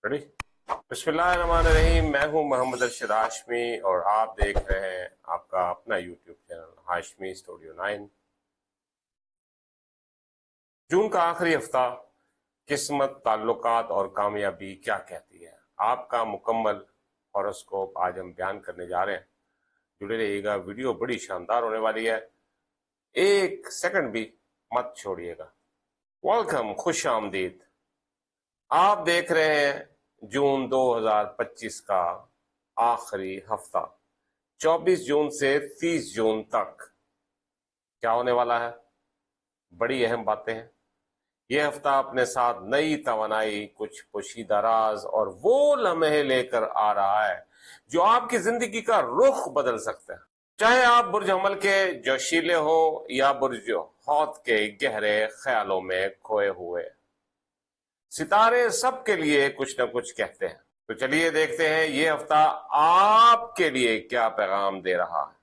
Ready. बिस्मिल्लाहिर्रहमानिर्रहीम। मैं हूं मोहम्मद अरशद हाशमी और आप देख रहे हैं आपका अपना यूट्यूब चैनल हाशमी स्टूडियो 9। जून का आखिरी हफ्ता किस्मत, ताल्लुकात और कामयाबी क्या कहती है, आपका मुकम्मल हॉरोस्कोप आज हम बयान करने जा रहे हैं। जुड़े रहिएगा, वीडियो बड़ी शानदार होने वाली है, एक सेकंड भी मत छोड़िएगा। वेलकम, खुश आमदीद। आप देख रहे हैं जून 2025 का आखिरी हफ्ता। 24 जून से 30 जून तक क्या होने वाला है, बड़ी अहम बातें हैं। यह हफ्ता अपने साथ नई तवानाई, कुछ पोशीदा राज और वो लम्हे लेकर आ रहा है जो आपकी जिंदगी का रुख बदल सकते हैं। चाहे आप बुर्ज अमल के जोशीले हो या बुर्ज हौत के गहरे ख्यालों में खोए हुए, सितारे सबके लिए कुछ न कुछ कहते हैं। तो चलिए देखते हैं ये हफ्ता आपके लिए क्या पैगाम दे रहा है।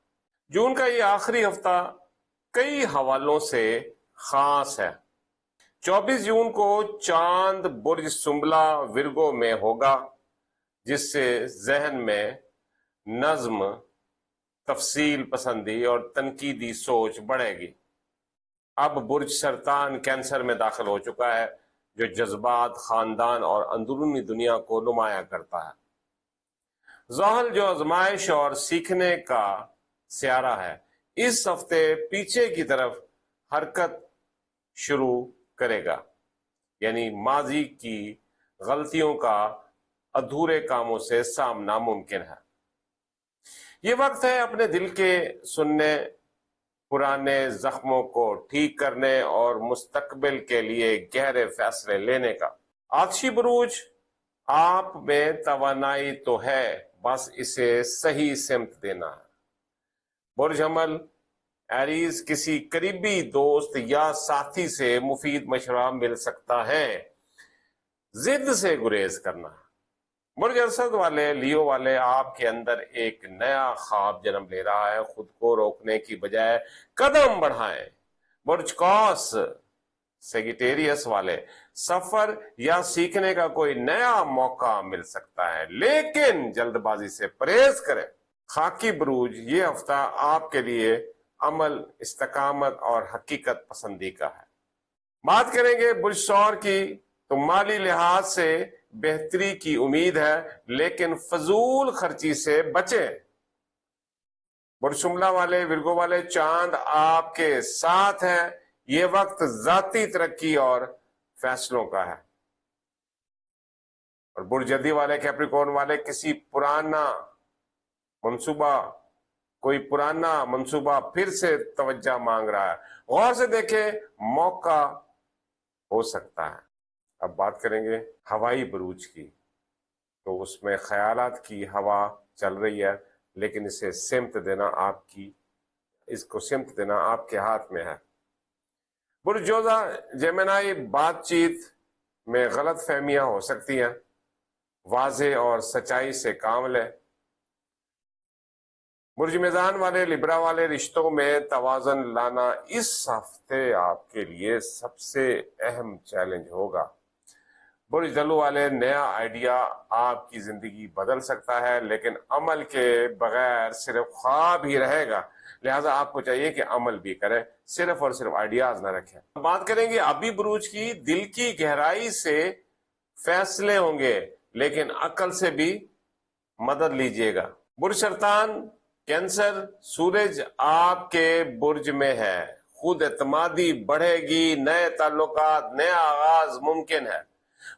जून का ये आखिरी हफ्ता कई हवालों से खास है। 24 जून को चांद बुर्ज सुंबला विर्गो में होगा, जिससे जहन में नज्म, तफसील पसंदी और तनकीदी सोच बढ़ेगी। अब बुर्ज सरतान कैंसर में दाखिल हो चुका है, जो जज्बात, खानदान और अंदरूनी दुनिया को नुमाया करता है। ज़हल, जो आजमाइश और सीखने का सियारा है, इस हफ्ते पीछे की तरफ हरकत शुरू करेगा, यानी माजी की गलतियों का अधूरे कामों से सामना मुमकिन है। ये वक्त है अपने दिल के सुनने, पुराने जख्मों को ठीक करने और मुस्तकबिल के लिए गहरे फैसले लेने का। आतशी बुरूज, आप में तवानाई तो है, बस इसे सही सिमत देना है। बुर्ज हमल एरीज, किसी करीबी दोस्त या साथी से मुफीद मशवरा मिल सकता है, जिद से गुरेज करना है। बुर्ज अरसद वाले, लियो वाले, आपके अंदर एक नया ख्वाब जन्म ले रहा है, खुद को रोकने की बजाय कदम बढ़ाएं। बुर्ज कौस, सेगिटेरियस वाले, सफर या सीखने का कोई नया मौका मिल सकता है, लेकिन जल्दबाजी से परहेज करें। खाकी बुरूज, ये हफ्ता आपके लिए अमल, इस्तकामत और हकीकत पसंदी का है। बात करेंगे बुर्ज सौर की, तो माली लिहाज से बेहतरी की उम्मीद है, लेकिन फजूल खर्ची से बचें। बुर्ज शुमला वाले, विर्गो वाले, चांद आपके साथ है। ये वक्त जाती तरक्की और फैसलों का है। और बुर्ज जदी वाले, कैप्रिकॉर्न वाले, कोई पुराना मंसूबा फिर से तवज्जो मांग रहा है, गौर से देखें, मौका हो सकता है। अब बात करेंगे हवाई बुरूज की, तो उसमें ख्यालात की हवा चल रही है, लेकिन इसको सिमत देना आपके हाथ में है। बुर्ज जोजा जेमिनाई, बातचीत में गलत फहमियां हो सकती हैं, वाजे और सच्चाई से काम लें। बुर्ज मीज़ान वाले, लिब्रा वाले, रिश्तों में तवाज़न लाना इस हफ्ते आपके लिए सबसे अहम चैलेंज होगा। बुर्ज दलु वाले, नया आइडिया आपकी जिंदगी बदल सकता है, लेकिन अमल के बगैर सिर्फ ख्वाब ही रहेगा, लिहाजा आपको चाहिए कि अमल भी करें, सिर्फ और सिर्फ आइडियाज ना रखें। बात करेंगे अभी बुरूज की, दिल की गहराई से फैसले होंगे, लेकिन अकल से भी मदद लीजिएगा। बुर्ज सरतान कैंसर, सूरज आपके बुर्ज में है, खुद एतमादी बढ़ेगी, नए ताल्लुकात, नया आगाज मुमकिन है।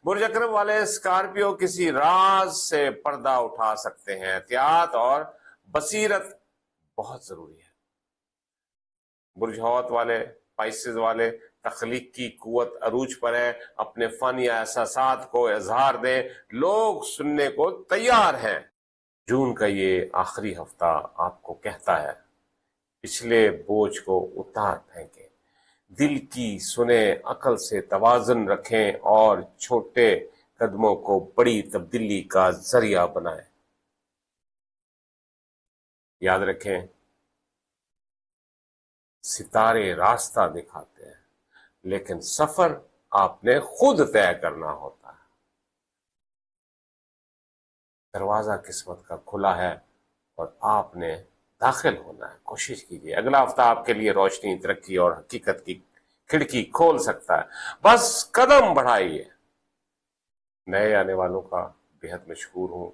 बुर्ज अकरम वाले, स्कॉर्पियो, किसी राज से पर्दा उठा सकते हैं, एहतियात और बसीरत बहुत जरूरी है। बुर्ज हौत वाले, पाइसेस वाले, तख्लीक की कुव्वत अरूज पर है, अपने फन या एहसासात को इजहार दें, लोग सुनने को तैयार हैं। जून का ये आखिरी हफ्ता आपको कहता है, पिछले बोझ को उतार फेंकें, दिल की सुने, अकल से तवाज़ुन रखें और छोटे कदमों को बड़ी तब्दीली का जरिया बनाएं। याद रखें, सितारे रास्ता दिखाते हैं, लेकिन सफर आपने खुद तय करना होता है। دروازہ قسمت کا کھلا ہے اور آپ نے داخل ہونا ہے. کوشش کیجیے. اگلا ہفتہ آپ کے لیے روشنی، ترقی اور حقیقت کی کھڑکی کھول سکتا ہے. بس قدم بڑھائیے. نئے آنے والوں کا بےحد مشہور ہوں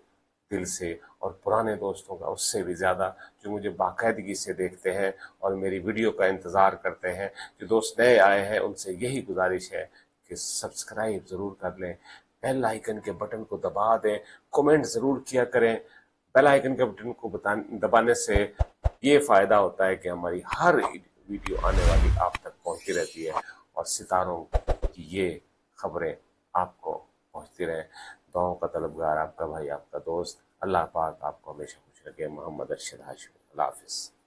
دل سے، اور پرانے دوستوں کا اس سے بھی زیادہ، جو مجھے باقاعدگی سے دیکھتے ہیں اور میری ویڈیو کا انتظار کرتے ہیں. جو دوست نئے آئے ہیں ان سے یہی گزارش ہے کہ سبسکرائب ضرور کر لیں، بیل آئیکن کے بٹن کو دبا دیں، کومنٹ ضرور کیا کریں. بیل آئیکن کے بٹن کو دبانے سے یہ فائدہ ہوتا ہے کہ ہماری ہر ویڈیو آنے والی آپ تک پہنچتی رہتی ہے، اور ستاروں کی یہ خبریں آپ کو پہنچتی رہیں. دعاؤں کا طلبگار آپ کا بھائی، آپ کا دوست. اللہ پاک آپ کو ہمیشہ خوش رکھے. محمد ارشد ہاشمی. اللہ حافظ.